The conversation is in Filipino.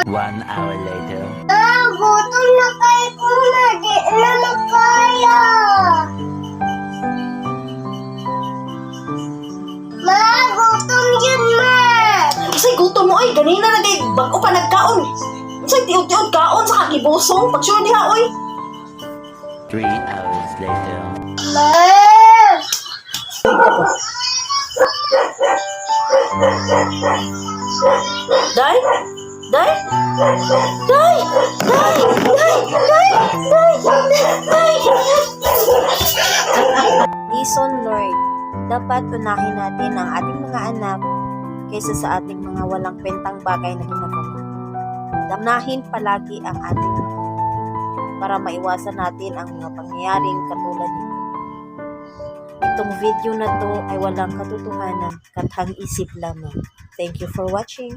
1 hour later. Gutom na kayo ko na. Di na makaya. Ma, gutom yun, ma. Kasi gutom mo ay ganina na kay bago pa nagkaon. Say tiud-tiud kaon sa kakibusong pagsure diha oy. 3 hours later. Ma. Day? Day? Day! Day! Day! Day! Lesson learned. Dapat unahin natin ang ating mga anak kaysa sa ating mga walang kwentang bagay na ginagawa. Unahin palagi ang ating mga para maiwasan natin ang mga pangyayaring katulad nito. Itong video na to ay walang katotohanan, kathang isip lamang. Thank you for watching.